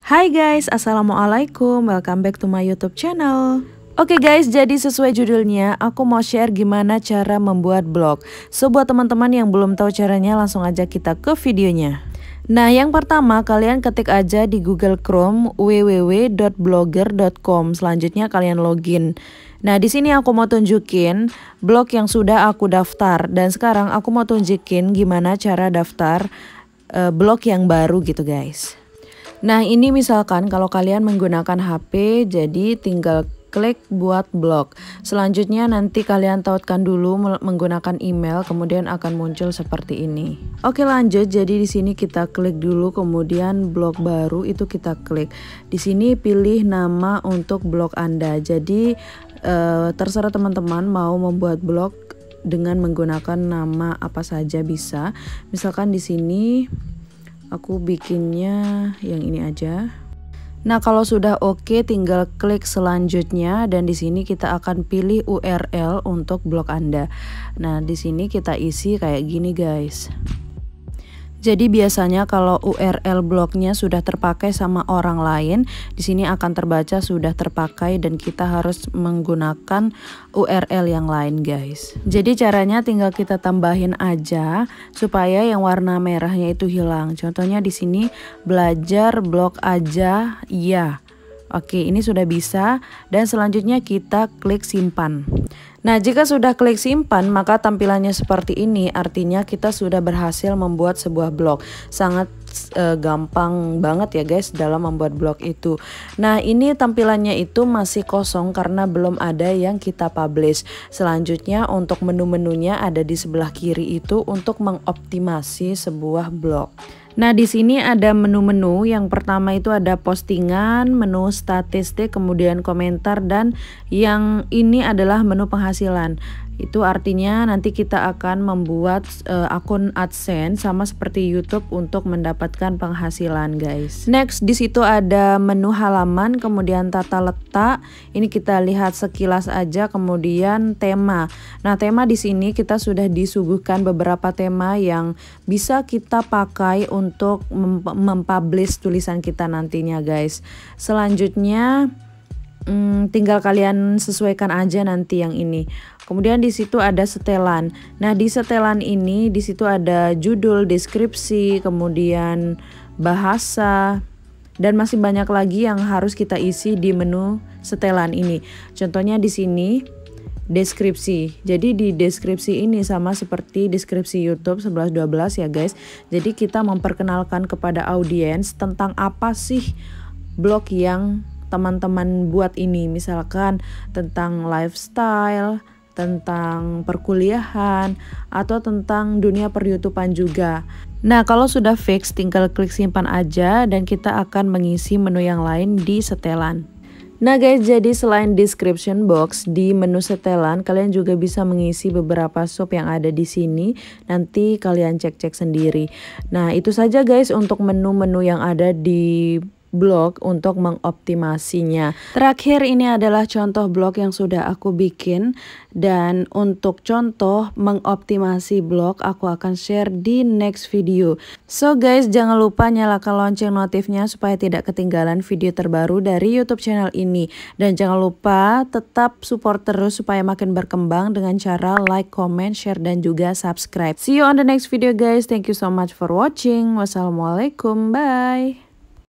Hai guys, assalamualaikum, welcome back to my YouTube channel. Oke guys, jadi sesuai judulnya, aku mau share gimana cara membuat blog. So buat teman-teman yang belum tahu caranya, langsung aja kita ke videonya. Nah, yang pertama kalian ketik aja di Google Chrome www.blogger.com. Selanjutnya kalian login. Nah, di sini aku mau tunjukin blog yang sudah aku daftar, dan sekarang aku mau tunjukin gimana cara daftar blog yang baru gitu guys. Nah, ini misalkan kalau kalian menggunakan HP, jadi tinggal klik buat blog. Selanjutnya nanti kalian tautkan dulu menggunakan email, kemudian akan muncul seperti ini. Oke, lanjut. Jadi di sini kita klik dulu, kemudian blog baru itu kita klik. Di sini pilih nama untuk blog Anda. Jadi terserah teman-teman mau membuat blog dengan menggunakan nama apa saja bisa. Misalkan di sini aku bikinnya yang ini aja. Nah, kalau sudah oke, tinggal klik selanjutnya, dan di sini kita akan pilih URL untuk blog Anda. Nah, di sini kita isi kayak gini guys. Jadi biasanya kalau URL blognya sudah terpakai sama orang lain, di sini akan terbaca sudah terpakai dan kita harus menggunakan URL yang lain guys. Jadi caranya tinggal kita tambahin aja supaya yang warna merahnya itu hilang. Contohnya di sini belajar blog aja ya. Oke, ini sudah bisa, dan selanjutnya kita klik simpan. Nah, jika sudah klik simpan, maka tampilannya seperti ini, artinya kita sudah berhasil membuat sebuah blog. Sangat gampang banget ya guys dalam membuat blog itu. Nah, ini tampilannya itu masih kosong karena belum ada yang kita publish. Selanjutnya untuk menu-menunya ada di sebelah kiri itu untuk mengoptimasi sebuah blog. Nah, di sini ada menu-menu. Yang pertama itu ada postingan, menu statistik, kemudian komentar, dan yang ini adalah menu penghasilan. Itu artinya nanti kita akan membuat akun AdSense sama seperti YouTube untuk mendapatkan penghasilan guys. Next, di situ ada menu halaman, kemudian tata letak. Ini kita lihat sekilas aja, kemudian tema. Nah, tema di sini kita sudah disuguhkan beberapa tema yang bisa kita pakai untuk mempublish tulisan kita nantinya guys. Selanjutnya tinggal kalian sesuaikan aja nanti yang ini. Kemudian di situ ada setelan. Nah, di setelan ini di situ ada judul, deskripsi, kemudian bahasa, dan masih banyak lagi yang harus kita isi di menu setelan ini. Contohnya di sini deskripsi. Jadi di deskripsi ini sama seperti deskripsi YouTube 11-12 ya guys. Jadi kita memperkenalkan kepada audiens tentang apa sih blog yang teman-teman buat ini, misalkan tentang lifestyle, tentang perkuliahan, atau tentang dunia per-YouTubean juga. Nah, kalau sudah fix tinggal klik simpan aja, dan kita akan mengisi menu yang lain di setelan. Nah guys, jadi selain description box, di menu setelan kalian juga bisa mengisi beberapa sub yang ada di sini. Nanti kalian cek-cek sendiri. Nah, itu saja guys untuk menu-menu yang ada di blog untuk mengoptimasinya. Terakhir, ini adalah contoh blog yang sudah aku bikin, dan untuk contoh mengoptimasi blog aku akan share di next video. So guys, jangan lupa nyalakan lonceng notifnya supaya tidak ketinggalan video terbaru dari YouTube channel ini, dan jangan lupa tetap support terus supaya makin berkembang dengan cara like, comment, share, dan juga subscribe. See you on the next video guys. Thank you so much for watching. Wassalamualaikum. Bye.